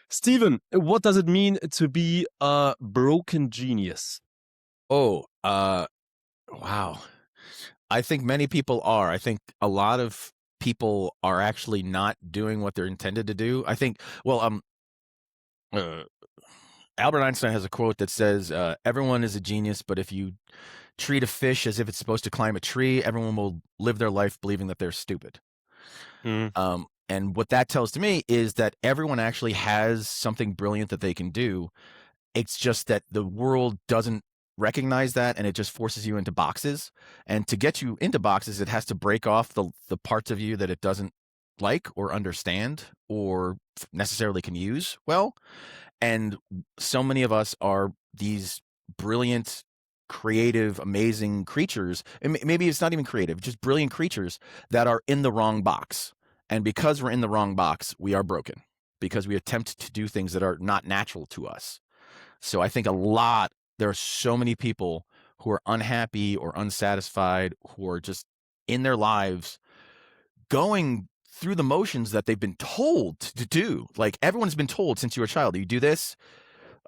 Steven, what does it mean to be a broken genius? Oh, wow. I think many people are. I think a lot of people are actually not doing what they're intended to do. I think, well, uh, Albert Einstein has a quote that says, everyone is a genius, but if you treat a fish as if it's supposed to climb a tree, everyone will live their life believing that they're stupid. Mm. And what that tells to me is that everyone actually has something brilliant that they can do. It's just that the world doesn't recognize that, and it just forces you into boxes. And to get you into boxes, it has to break off the parts of you that it doesn't like or understand or necessarily can use well. And so many of us are these brilliant, creative, amazing creatures. And maybe it's not even creative, just brilliant creatures that are in the wrong box. And because we're in the wrong box, we are broken because we attempt to do things that are not natural to us. So I think there are so many people who are unhappy or unsatisfied, who are just in their lives going through the motions that they've been told to do. Like everyone's been told since you were a child, you do this.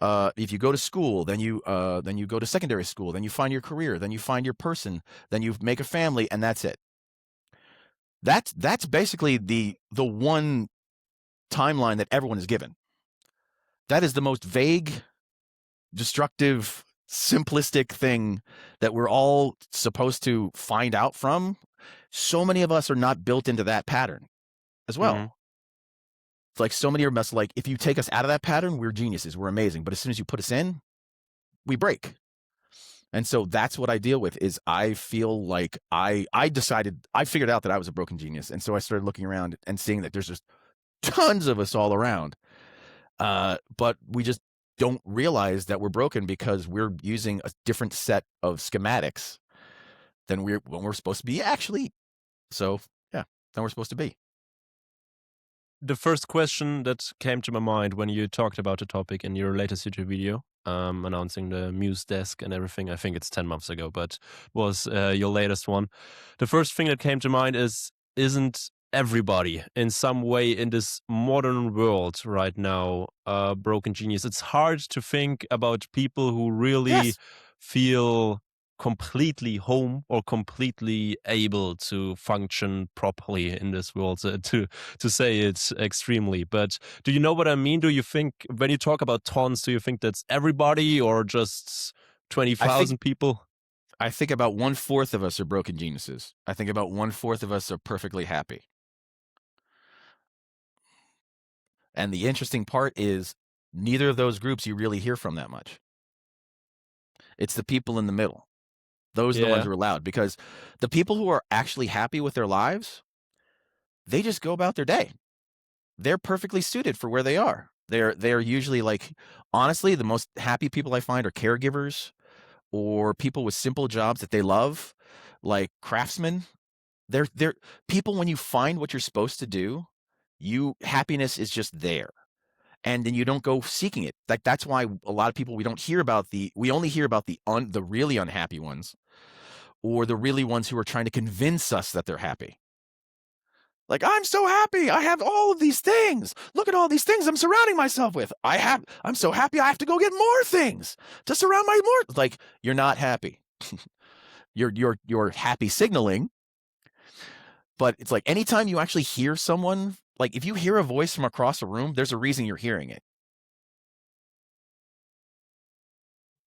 If you go to school, then you go to secondary school, then you find your career, then you find your person, then you make a family, and that's it. That's basically the one timeline that everyone is given. That is the most vague, destructive, simplistic thing that we're all supposed to find out from. So many of us are not built into that pattern as well. It's like so many of us, like if you take us out of that pattern, we're geniuses, we're amazing. But as soon as you put us in, we break. And so that's what I deal with is I feel like I figured out that I was a broken genius. And so I started looking around and seeing that there's just tons of us all around. But we just don't realize that we're broken because we're using a different set of schematics than when we're supposed to be actually. So yeah, than we're supposed to be. The first question that came to my mind when you talked about the topic in your latest YouTube video, announcing the MUSE desk and everything, I think it's 10 months ago, but was your latest one. The first thing that came to mind is, isn't everybody in some way in this modern world right now a broken genius? It's hard to think about people who really Yes. feel completely home or completely able to function properly in this world, to say it extremely. But do you know what I mean? Do you think when you talk about tons, do you think that's everybody or just I 20,000 think people? I think about 1/4 of us are broken geniuses. I think about 1/4 of us are perfectly happy. And the interesting part is neither of those groups you really hear from that much. It's the people in the middle. Those are the ones Yeah. who are loud because the people who are actually happy with their lives, they just go about their day. They're perfectly suited for where they are. They're usually like, honestly, the most happy people I find are caregivers or people with simple jobs that they love, like craftsmen. They're people when you find what you're supposed to do, happiness is just there. And then you don't go seeking it. Like that's why a lot of people we only hear about the really unhappy ones or the really ones who are trying to convince us that they're happy. Like, I'm so happy. I have all of these things. Look at all these things I'm surrounding myself with. I'm so happy I have to go get more things to surround my more. Like, you're not happy. you're happy signaling. But it's like anytime you actually hear someone, like if you hear a voice from across a room, there's a reason you're hearing it.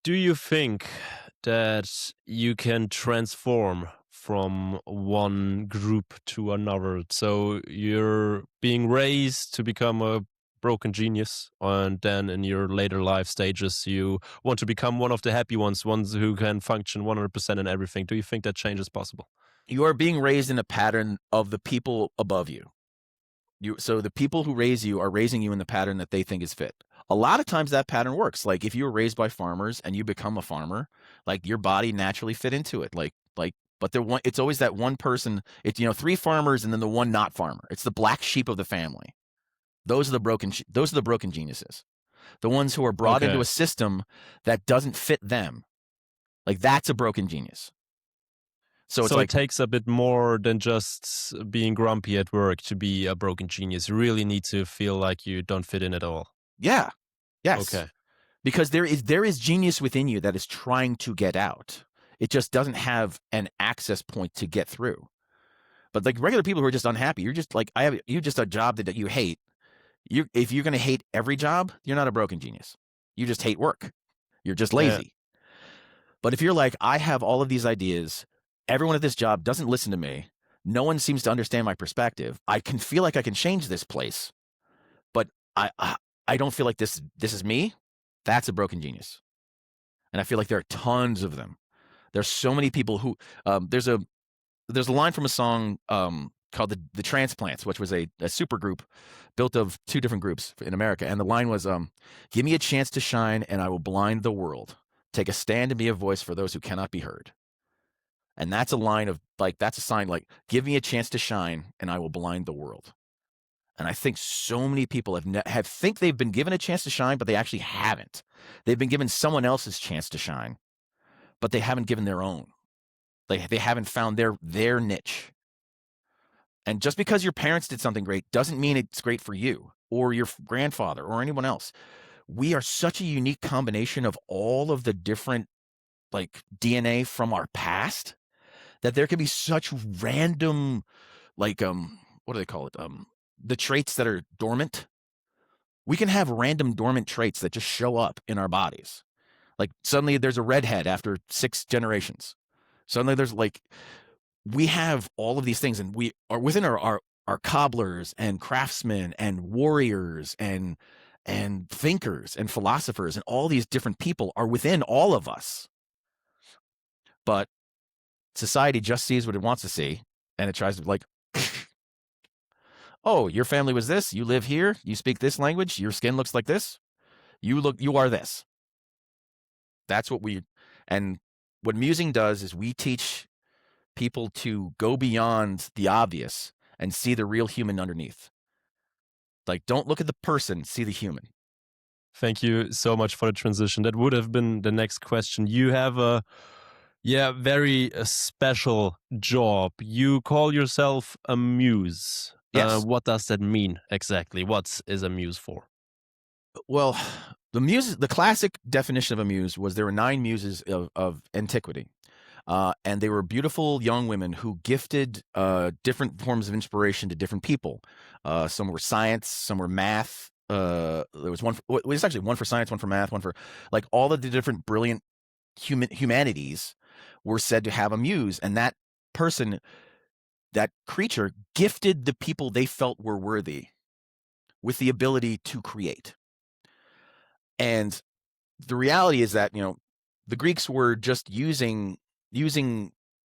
Do you think that you can transform from one group to another? So you're being raised to become a broken genius, and then in your later life stages, you want to become one of the happy ones who can function 100% in everything. Do you think that change is possible? You are being raised in a pattern of the people above you. So the people who raise you are raising you in the pattern that they think is fit. A lot of times that pattern works. Like if you were raised by farmers and you become a farmer, like your body naturally fit into it. But it's always that one person. It's 3 farmers and then the one not farmer. It's the black sheep of the family. Those are the broken geniuses. The ones who are brought into Okay. a system that doesn't fit them. Like that's a broken genius. So it's So it like takes a bit more than just being grumpy at work to be a broken genius. You really need to feel like you don't fit in at all. Yeah. Yes. Okay. Because there is genius within you that is trying to get out. It just doesn't have an access point to get through. But like regular people who are just unhappy, you're just like you just a job that you hate. If you're going to hate every job, you're not a broken genius. You just hate work. You're just Yeah. lazy. But if you're like, I have all of these ideas, everyone at this job doesn't listen to me, no one seems to understand my perspective, I can feel like I can change this place, but I don't feel like this is me. That's a broken genius. And I feel like there are tons of them. There's so many people who there's a line from a song called the Transplants, which was a super group built of two different groups in America. And the line was, give me a chance to shine and I will blind the world. Take a stand and be a voice for those who cannot be heard. And that's a line of like, that's a sign like, give me a chance to shine and I will blind the world. And I think so many people have think they've been given a chance to shine, but they actually haven't. They've been given someone else's chance to shine, but they haven't given their own. They haven't found their niche. And just because your parents did something great doesn't mean it's great for you or your grandfather or anyone else. We are such a unique combination of all of the different like DNA from our past that there can be such random like what do they call it? The traits that are dormant. We can have random dormant traits that just show up in our bodies. Like suddenly there's a redhead after 6 generations. Suddenly there's like we have all of these things, and we are within our cobblers and craftsmen and warriors and thinkers and philosophers, and all these different people are within all of us. But society just sees what it wants to see, and it tries to like, oh, your family was this, you live here, you speak this language, your skin looks like this, you are this. That's what and what musing does is we teach people to go beyond the obvious and see the real human underneath. Like, don't look at the person, see the human. Thank you so much for the transition. That would have been the next question. You have a very special job. You call yourself a muse. Yes. What does that mean exactly? What is a muse for? Well, the classic definition of a muse was there were 9 muses of antiquity. And they were beautiful young women who gifted different forms of inspiration to different people. Some were science, some were math. There was one. It was actually one for science, one for math, one for like all of the different brilliant humanities were said to have a muse, and that person, that creature, gifted the people they felt were worthy with the ability to create. And the reality is that the Greeks were just using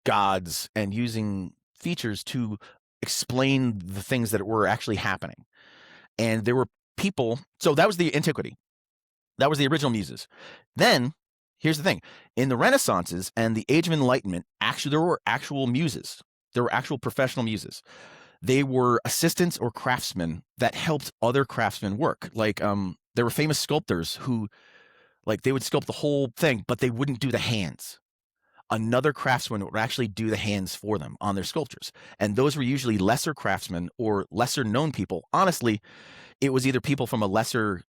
gods and using features to explain the things that were actually happening. And there were people, so that was the antiquity. That was the original muses. Then, here's the thing. In the Renaissances and the Age of Enlightenment, actually there were actual muses. There were actual professional muses. They were assistants or craftsmen that helped other craftsmen work. Like there were famous sculptors who like they would sculpt the whole thing, but they wouldn't do the hands. Another craftsman would actually do the hands for them on their sculptures. And those were usually lesser craftsmen or lesser known people. Honestly, it was either people from a lesser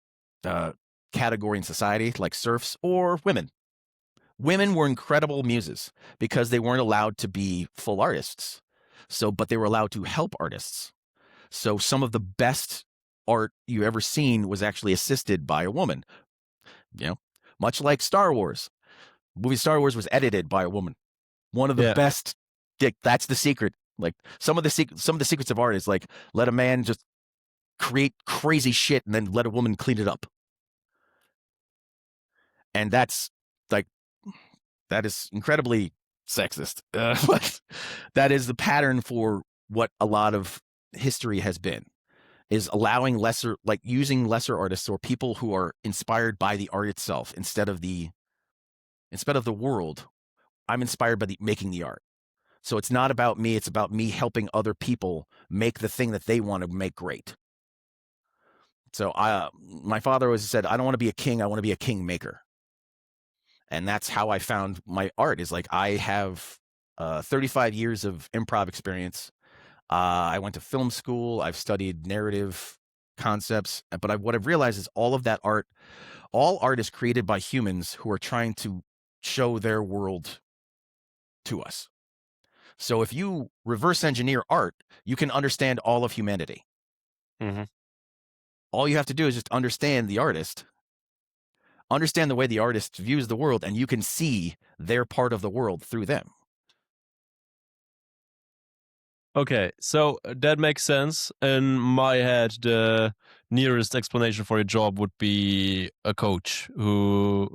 category in society, like serfs, or women. Women were incredible muses because they weren't allowed to be full artists. But they were allowed to help artists. So some of the best art you ever seen was actually assisted by a woman. Much like Star Wars. The movie Star Wars was edited by a woman. One of the best. That's the secret. Like some of the secrets of art is like let a man just create crazy shit and then let a woman clean it up. And that's like that is incredibly sexist. But that is the pattern for what a lot of history has been. Is allowing using lesser artists or people who are inspired by the art itself instead of the world. I'm inspired by making the art. So it's not about me. It's about me helping other people make the thing that they want to make great. So my father always said, I don't want to be a king. I want to be a king maker. And that's how I found my art is like, I have 35 years of improv experience. I went to film school. I've studied narrative concepts. But what I've realized is all art is created by humans who are trying to show their world to us. So if you reverse engineer art, you can understand all of humanity. Mm-hmm. All you have to do is just understand the artist, understand the way the artist views the world, and you can see their part of the world through them. Okay, so that makes sense. In my head, the nearest explanation for your job would be a coach who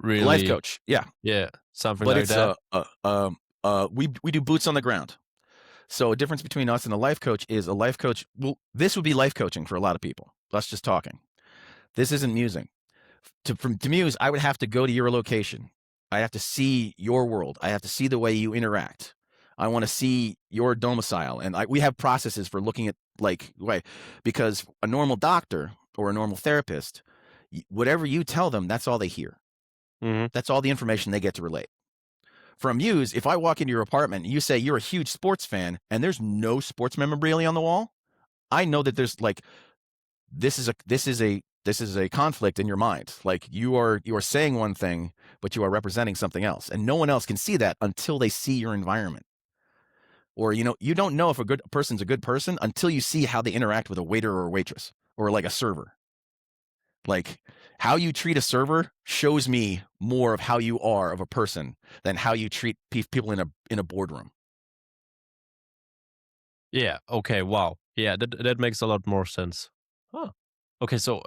Life really, coach, yeah, yeah, something but like it's that. we do boots on the ground. So a difference between us and a life coach is a life coach. Well, this would be life coaching for a lot of people. Us just talking. This isn't musing. To muse, I would have to go to your location. I have to see your world. I have to see the way you interact. I want to see your domicile, and we have processes for looking at because a normal doctor or a normal therapist, whatever you tell them, that's all they hear. Mm-hmm. That's all the information they get to relate. For a muse, if I walk into your apartment and you say you're a huge sports fan and there's no sports memorabilia on the wall, I know that there's this is a conflict in your mind. Like you are saying one thing, but you are representing something else, and no one else can see that until they see your environment. Or you don't know if a good person's a good person until you see how they interact with a waiter or a waitress or like a server. Like how you treat a server shows me more of how you are of a person than how you treat people in a boardroom. Yeah. Okay. Wow. Yeah, that makes a lot more sense. Huh. Okay. So,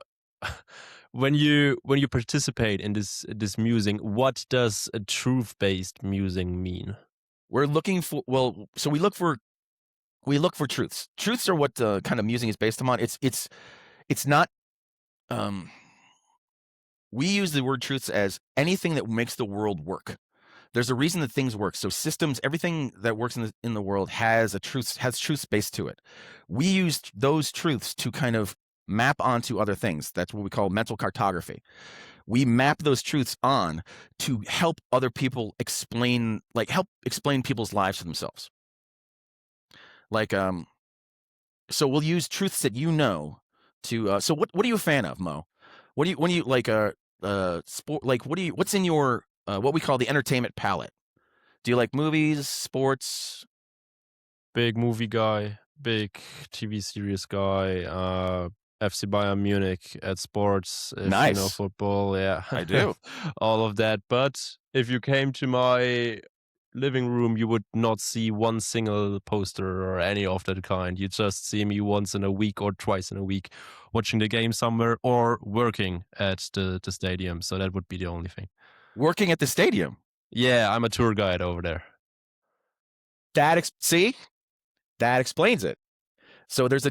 when you participate in this musing, what does a truth based musing mean? We're looking for so we look for truths. Truths are what kind of musing is based upon. It's not. Um, we use the word truths as anything that makes the world work. There's a reason that things work. So systems, everything that works in the world has truth based to it. We use those truths to kind of map onto other things. That's what we call mental cartography. We map those truths on to help other people help explain people's lives to themselves. Like so we'll use truths that to so what are you a fan of, Mo? When you like sport, like what's in your what we call the entertainment palette? Do you like movies, sports? Big movie guy, big TV series guy, FC Bayern Munich at sports, if you know Nice. football, yeah. I do. All of that. But if you came to my living room, you would not see one single poster or any of that kind. You just see me once in a week or twice in a week watching the game somewhere or working at the stadium. So that would be the only thing. Working at the stadium. Yeah, I'm a tour guide over there. See? That explains it. So there's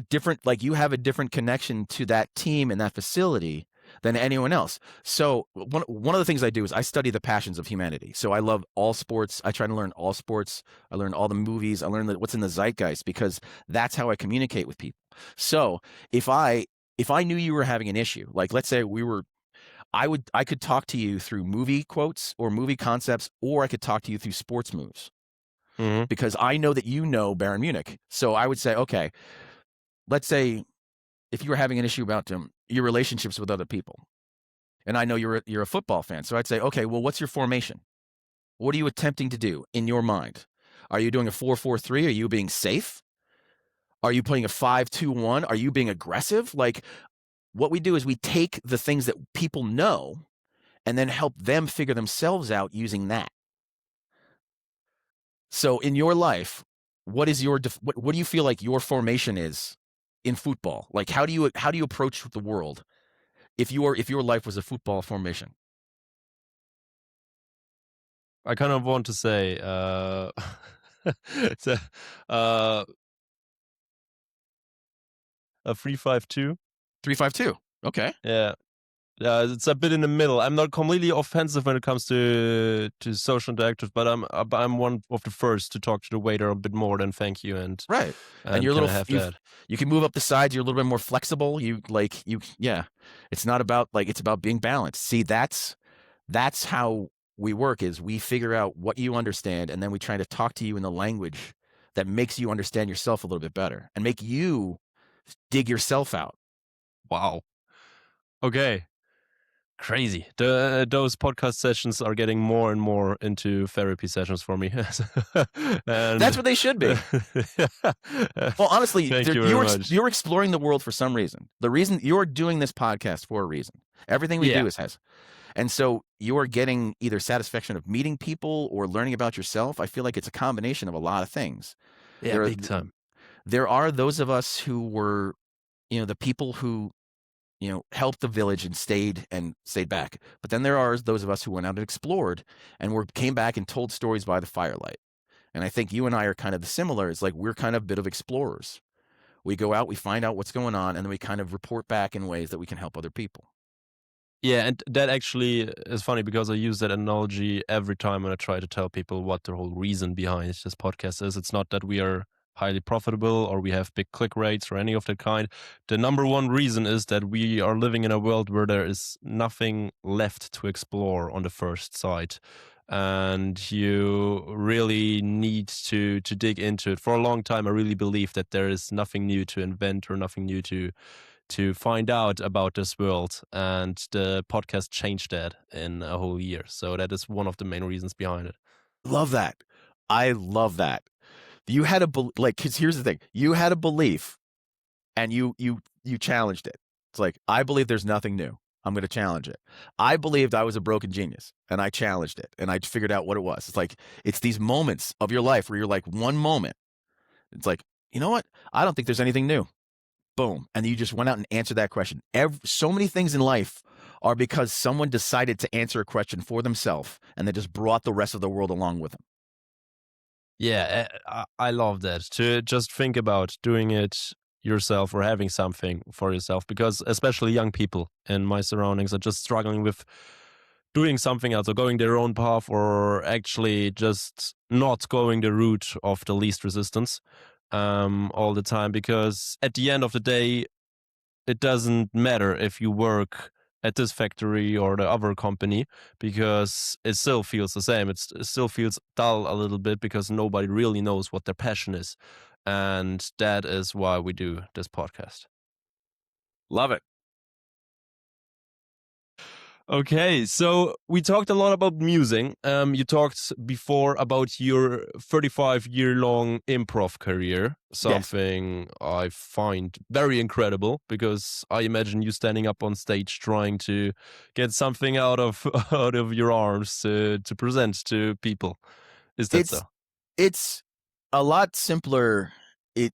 you have a different connection to that team and that facility than anyone else. So one of the things I do is I study the passions of humanity. So I love all sports. I try to learn all sports. I learn all the movies. I learn what's in the zeitgeist because that's how I communicate with people. So if I knew you were having an issue, like let's say I could talk to you through movie quotes or movie concepts, or I could talk to you through sports moves. Mm-hmm. Because I know that you know Bayern Munich. So I would say, okay, let's say if you were having an issue about your relationships with other people, and I know you're a football fan, so I'd say, okay, well, what's your formation? What are you attempting to do in your mind? Are you doing a 4-4-3? Are you being safe? Are you playing a 5-2-1? Are you being aggressive? Like what we do is we take the things that people know and then help them figure themselves out using that. So in your life, what is what do you feel like your formation is in football? Like how do you approach the world if your life was a football formation? I kind of want to say it's uh, a 3-5-2. 3-5-2. Okay. Yeah. It's a bit in the middle. I'm not completely offensive when it comes to social interactions, but I'm one of the first to talk to the waiter a bit more than thank you Right. And and you're a kind little of have that. you can move up the sides, you're a little bit more flexible. Yeah. It's not about it's about being balanced. See, that's how we work is we figure out what you understand and then we try to talk to you in the language that makes you understand yourself a little bit better and make you dig yourself out. Wow. Okay. Crazy. Those podcast sessions are getting more and more into therapy sessions for me. That's And what they should be. yeah. Well, honestly, Thank you very you're much. you're exploring the world for some reason. The reason you're doing this podcast for a reason. Everything we Yeah. do has. And so you are getting either satisfaction of meeting people or learning about yourself. I feel like it's a combination of a lot of things. Yeah, There are big time. there are those of us who were, the people who, helped the village and stayed back. But then there are those of us who went out and explored and came back and told stories by the firelight. And I think you and I are kind of the similar. It's like we're kind of a bit of explorers. We go out, we find out what's going on, and then we kind of report back in ways that we can help other people. Yeah, and that actually is funny because I use that analogy every time when I try to tell people what the whole reason behind this podcast is. It's not that we are highly profitable or we have big click rates or any of that kind. The number one reason is that we are living in a world where there is nothing left to explore on the first sight. And you really need to dig into it. For a long time, I really believe that there is nothing new to invent or nothing new to find out about this world, and the podcast changed that in a whole year. So that is one of the main reasons behind it. Love that. I love that. You had a because here's the thing: you had a belief, and you challenged it. It's like I believe there's nothing new. I'm going to challenge it. I believed I was a broken genius, and I challenged it, and I figured out what it was. It's like it's these moments of your life where you're like one moment. It's like, you know what? I don't think there's anything new. Boom, and you just went out and answered that question. So many things in life are because someone decided to answer a question for themselves, and they just brought the rest of the world along with them. Yeah, I love that, to just think about doing it yourself or having something for yourself, because especially young people in my surroundings are just struggling with doing something else or going their own path, or actually just not going the route of the least resistance all the time, because at the end of the day it doesn't matter if you work at this factory or the other company, because it still feels the same. It still feels dull a little bit because nobody really knows what their passion is. And that is why we do this podcast. Love it. Okay, so we talked a lot about musing. You talked before about your 35-year-long improv career, Yes. something I find very incredible, because I imagine you standing up on stage trying to get something out of out of your arms to present to people. Is that so? It's a lot simpler. It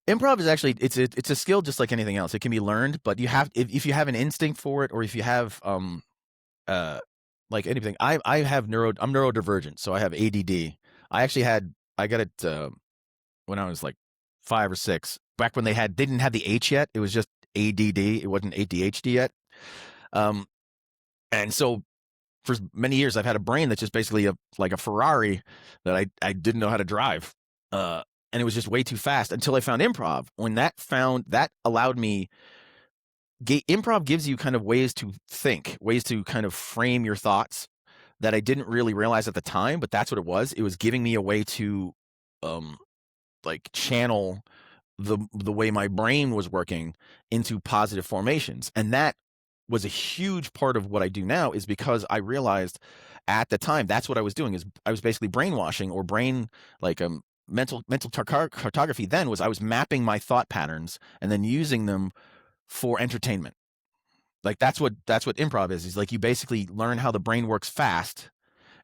Improv is actually it's a skill just like anything else. It can be learned, but you have if you have an instinct for it, or if you have uh like anything. I'm neurodivergent, so I have ADD. I got it when I was like 5 or 6. Back when they didn't have the H yet, it was just ADD. It wasn't ADHD yet. Um, and so for many years, I've had a brain that's just basically like a Ferrari that I didn't know how to drive. And it was just way too fast until I found improv. When that allowed me, improv gives you kind of ways to think, ways to kind of frame your thoughts that I didn't really realize at the time, but that's what it was. It was giving me a way to, like channel the way my brain was working into positive formations. And that was a huge part of what I do now, is because I realized at the time that's what I was doing, is I was basically brainwashing, or brain like mental cartography. Then was I was mapping my thought patterns and then using them for entertainment. Like that's what improv is like you basically learn how the brain works fast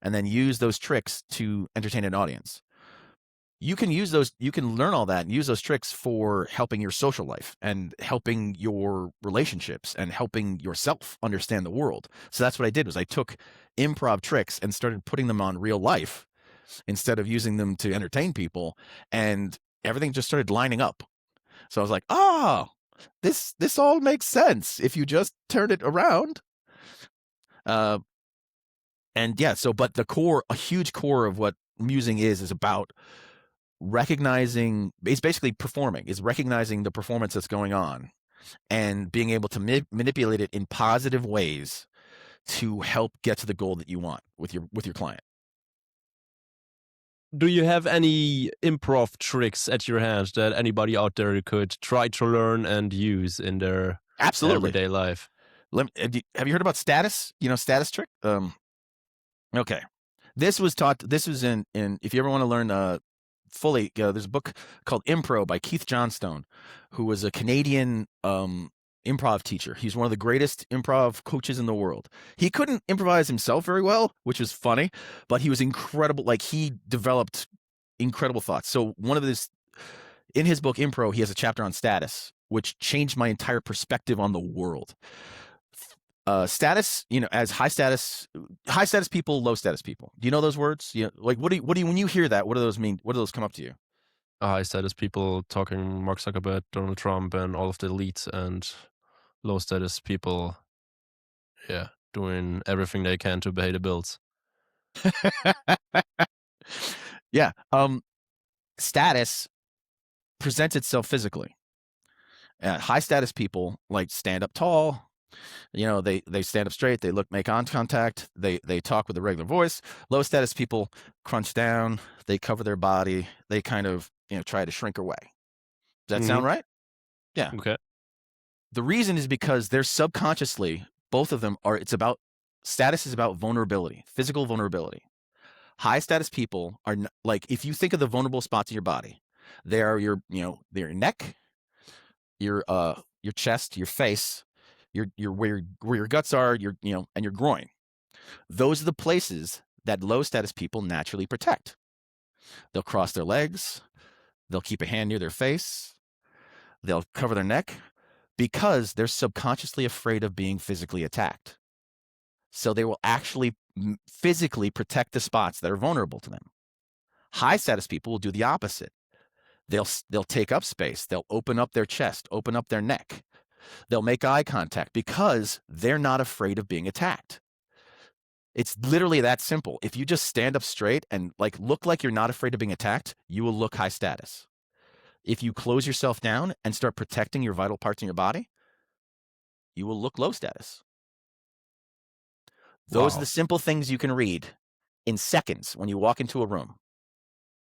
and then use those tricks to entertain an audience. You can learn all that and use those tricks for helping your social life and helping your relationships and helping yourself understand the world. So that's what I did, was I took improv tricks and started putting them on real life instead of using them to entertain people, and everything just started lining up. So I was like, oh, this all makes sense if you just turn it around. And yeah, but a huge core of what musing is about recognizing, it's basically performing, is recognizing the performance that's going on and being able to manipulate it in positive ways to help get to the goal that you want with your client. Do you have any improv tricks at your hand that anybody out there could try to learn and use in their Absolutely. everyday life? Have you heard about status? Status trick? Okay. This was taught. This was in. If you ever want to learn fully, there's a book called Improv by Keith Johnstone, who was a Canadian improv teacher. He's one of the greatest improv coaches in the world. He couldn't improvise himself very well, which was funny, but he was incredible. Like, he developed incredible thoughts. So in his book Improv, he has a chapter on status, which changed my entire perspective on the world. Status, as high status people, low status people. Do you know those words? Like, what do you when you hear that, what do those mean? What do those come up to you? High status people talking Mark Zuckerberg, Donald Trump, and all of the elites, and low status people, yeah, doing everything they can to pay the bills. Yeah. Status presents itself physically. High status people like stand up tall. They stand up straight. They make eye contact. They talk with a regular voice. Low status people crunch down. They cover their body. They kind of try to shrink away. Does that sound right? Yeah. Okay. The reason is because they're subconsciously, both of them are. Status is about vulnerability, physical vulnerability. High status people are like, if you think of the vulnerable spots in your body, they are your neck, your chest, your face, where your guts are, and your groin. Those are the places that low status people naturally protect. They'll cross their legs. They'll keep a hand near their face. They'll cover their neck because they're subconsciously afraid of being physically attacked. So they will actually physically protect the spots that are vulnerable to them. High status people will do the opposite. They'll take up space. They'll open up their chest, open up their neck. They'll make eye contact because they're not afraid of being attacked. It's literally that simple. If you just stand up straight and look like you're not afraid of being attacked, you will look high status. If you close yourself down and start protecting your vital parts in your body, you will look low status. Those are the simple things you can read in seconds when you walk into a room.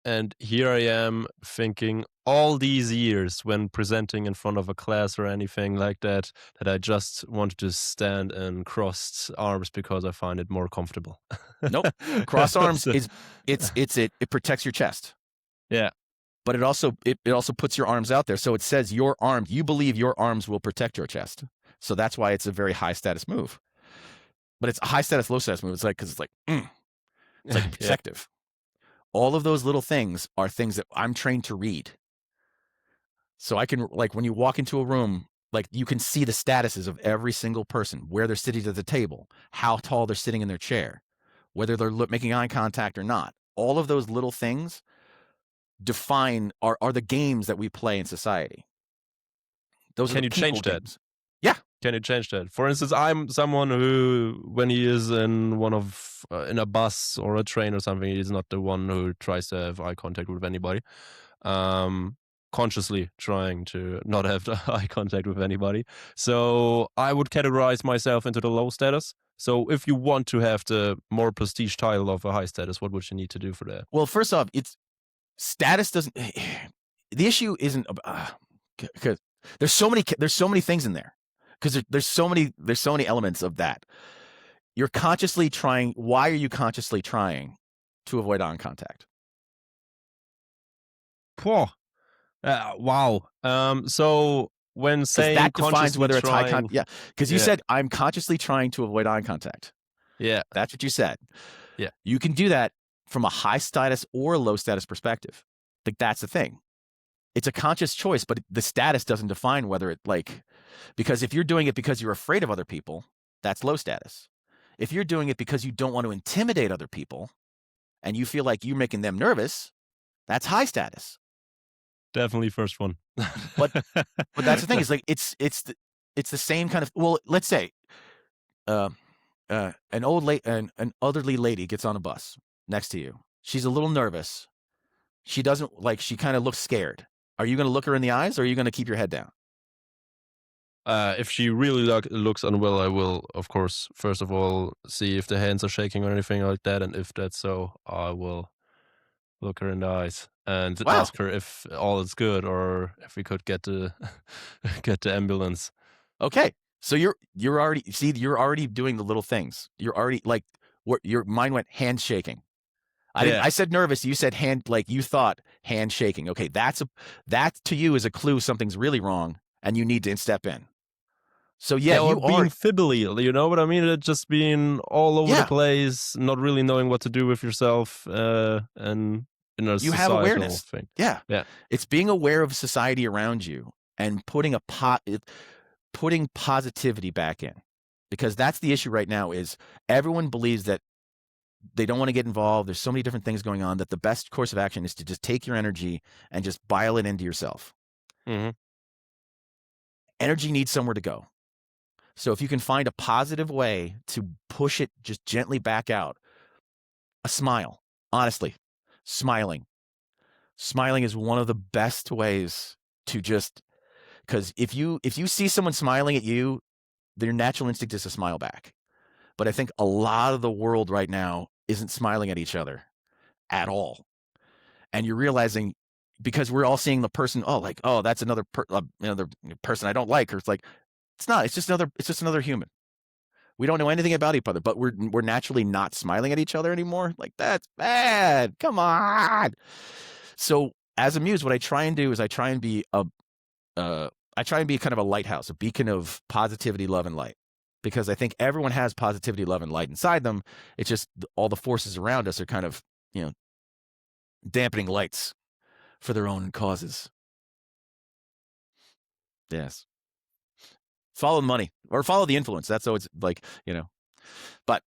And here I am thinking all these years when presenting in front of a class or anything like that I just wanted to stand in crossed arms because I find it more comfortable. Nope. Crossed arms it protects your chest. Yeah. But it also puts your arms out there. So it says you believe your arms will protect your chest. So that's why it's a very high status move. But it's a high status, low status move. It's like, because it's like protective. All of those little things are things that I'm trained to read. So I can, when you walk into a room, you can see the statuses of every single person, where they're sitting at the table, how tall they're sitting in their chair, whether they're making eye contact or not. All of those little things are the games that we play in society. Can you change that? Yeah. Can you change that? For instance, I'm someone who, when he is in in a bus or a train or something, he's not the one who tries to have eye contact with anybody. Consciously trying to not have eye contact with anybody. So I would categorize myself into the low status. So if you want to have the more prestige title of a high status, what would you need to do for that? Well, first off, status doesn't. The issue isn't because there's so many things in there. Because there's so many elements of that. You're consciously trying. Why are you consciously trying to avoid eye contact? Wow. So when saying that defines whether it's high contact, yeah. Because you said I'm consciously trying to avoid eye contact. Yeah, that's what you said. Yeah, you can do that from a high status or a low status perspective. That's the thing. It's a conscious choice, but the status doesn't define whether it because if you're doing it because you're afraid of other people, that's low status. If you're doing it because you don't want to intimidate other people and you feel like you're making them nervous, that's high status. Definitely first one. but that's the thing, is it's the same kind of, well, let's say an elderly lady gets on a bus next to you. She's a little nervous. She doesn't she kind of looks scared. Are you going to look her in the eyes, or are you going to keep your head down? If she really looks unwell, I will, of course, first of all, see if the hands are shaking or anything like that. And if that's so, I will look her in the eyes and Wow. ask her if all is good or if we could get the get the ambulance. Okay. So you're already you're already doing the little things. You're already like what your mind went handshaking. Yeah. I said nervous, you said hand, like you thought handshaking. Okay, that to you is a clue something's really wrong and you need to step in. So yeah, Yeah, or you are being fibbly, you know what I mean? Just being all over the yeah, place, not really knowing what to do with yourself, and in a you have societal awareness. thing. Yeah. Yeah. It's being aware of society around you and putting positivity back in. Because that's the issue right now is everyone believes that they don't want to get involved. There's so many different things going on that the best course of action is to just take your energy and just bile it into yourself. Hmm. Energy needs somewhere to go. So if you can find a positive way to push it just gently back out, a smile, honestly, smiling. Smiling is one of the best ways to just, because if you see someone smiling at you, their natural instinct is to smile back. But I think a lot of the world right now isn't smiling at each other at all. And you're realizing because we're all seeing the person, oh, like, oh, that's another person I don't like, or it's like, it's not. It's just another human. We don't know anything about each other, but we're naturally not smiling at each other anymore. Like that's bad. Come on. So as a muse, what I try and do is I try and be kind of a lighthouse, a beacon of positivity, love, and light. Because I think everyone has positivity, love, and light inside them. It's just all the forces around us are kind of, dampening lights for their own causes. Yes. Follow the money or follow the influence. That's always like, but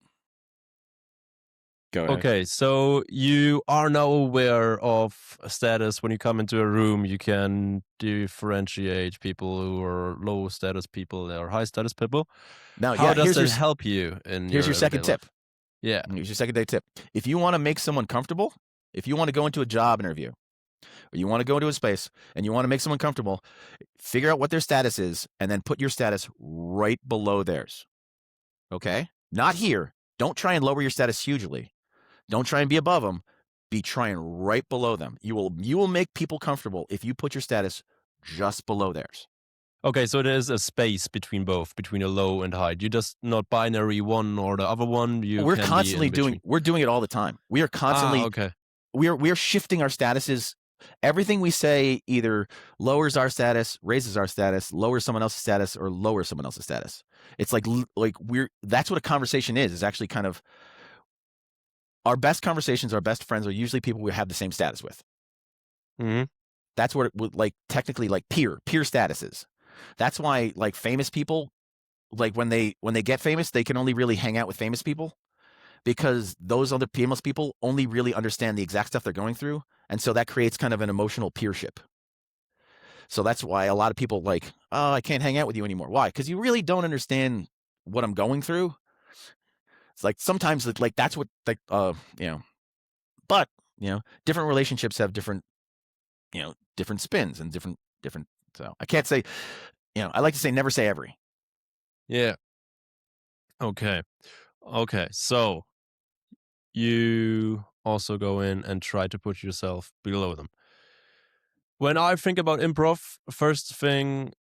go ahead. Okay, so you are now aware of status. When you come into a room, you can differentiate people who are low status people or high status people. Now, How yeah, does that help you in here's your your everyday second tip. life? Yeah. Here's your second day tip. If you want to make someone comfortable, if you want to go into a job interview, or you want to go into a space and you want to make someone comfortable, figure out what their status is and then put your status right below theirs. Okay? Not here. Don't try and lower your status hugely. Don't try and be above them. Be trying right below them. You will make people comfortable if you put your status just below theirs. Okay, so there's a space between both, between a low and high. You just not binary one or the other one. You We're can be constantly in between. we're doing it all the time. We are constantly Okay. we're shifting our statuses. Everything we say either lowers our status, raises our status, lowers someone else's status, or lowers someone else's status. It's like that's what a conversation is actually kind of our best conversations, our best friends are usually people we have the same status with. Mm-hmm. That's what it would like technically like peer statuses. That's why like famous people, like when they get famous, they can only really hang out with famous people because those other famous people only really understand the exact stuff they're going through. And so that creates kind of an emotional peership. So that's why a lot of people like, oh, I can't hang out with you anymore. Why? Because you really don't understand what I'm going through. It's like sometimes like that's what like but different relationships have different different spins and different so I can't say I like to say never say every. Yeah. Okay. Okay. So you also go in and try to put yourself below them. When I think about improv, first thing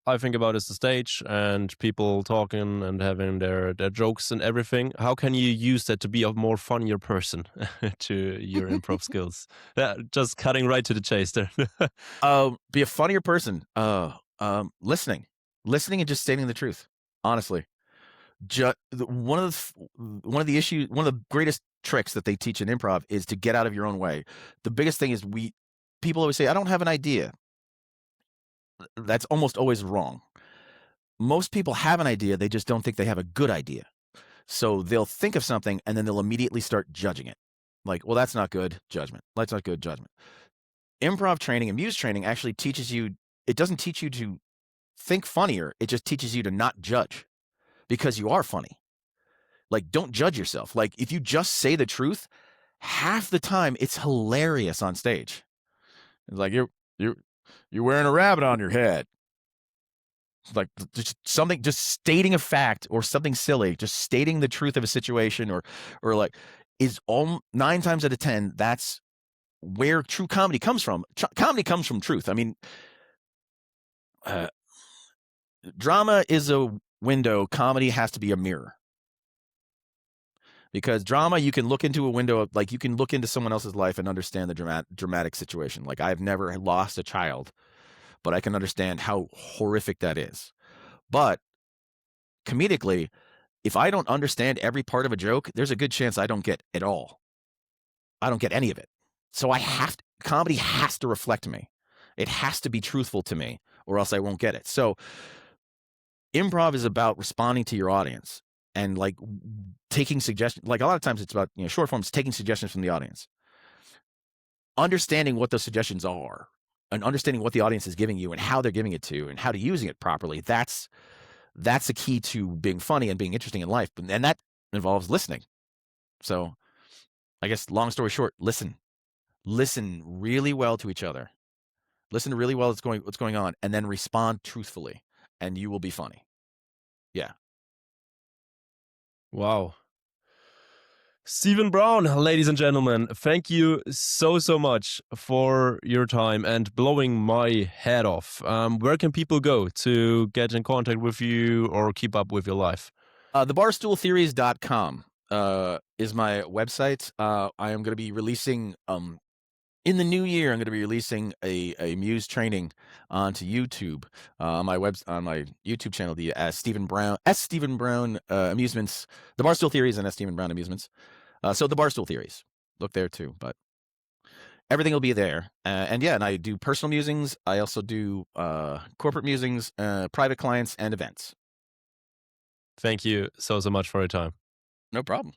I think about is the stage and people talking and having their jokes and everything. How can you use that to be a more funnier person to your improv skills? Yeah, just cutting right to the chase there. Be a funnier person. Listening and just stating the truth. Honestly, one of the greatest tricks that they teach in improv is to get out of your own way. The biggest thing is people always say, I don't have an idea. That's almost always wrong. Most people have an idea. They just don't think they have a good idea. So they'll think of something and then they'll immediately start judging it. Like, well, that's not good. Judgment. That's not good. Judgment. Improv training and muse training actually teaches you, it doesn't teach you to think funnier. It just teaches you to not judge because you are funny. Like, don't judge yourself. Like, if you just say the truth, half the time it's hilarious on stage. It's like you're wearing a rabbit on your head. Like just stating a fact or something silly, just stating the truth of a situation or like is all 9 times out of 10, that's where true comedy comes from. Comedy comes from truth. I mean, drama is a window. Comedy has to be a mirror. Because drama, you can look into a window, like you can look into someone else's life and understand the dramatic situation. Like I've never lost a child, but I can understand how horrific that is. But comedically, if I don't understand every part of a joke, there's a good chance I don't get it all. I don't get any of it. So comedy has to reflect me. It has to be truthful to me, or else I won't get it. So improv is about responding to your audience and like taking suggestions. Like a lot of times it's about, short forms, taking suggestions from the audience, understanding what those suggestions are and understanding what the audience is giving you and how they're giving it to you and how to using it properly. That's the key to being funny and being interesting in life. And that involves listening. So I guess long story short, listen really well to each other. Listen really well what's going on, and then respond truthfully, and you will be funny. Yeah. Wow. Stephon Brown, ladies and gentlemen, thank you so much for your time and blowing my head off. Where can people go to get in contact with you or keep up with your life? TheBarstoolTheories.com is my website. I am going to be releasing in the new year. I'm going to be releasing a Muse training onto YouTube on my YouTube channel, the Stephon Brown Amusements, the Barstool Theories and Stephon Brown Amusements. So the Barstool Theories, look there too. But everything will be there. And I do personal musings. I also do corporate musings, private clients, and events. Thank you so much for your time. No problem.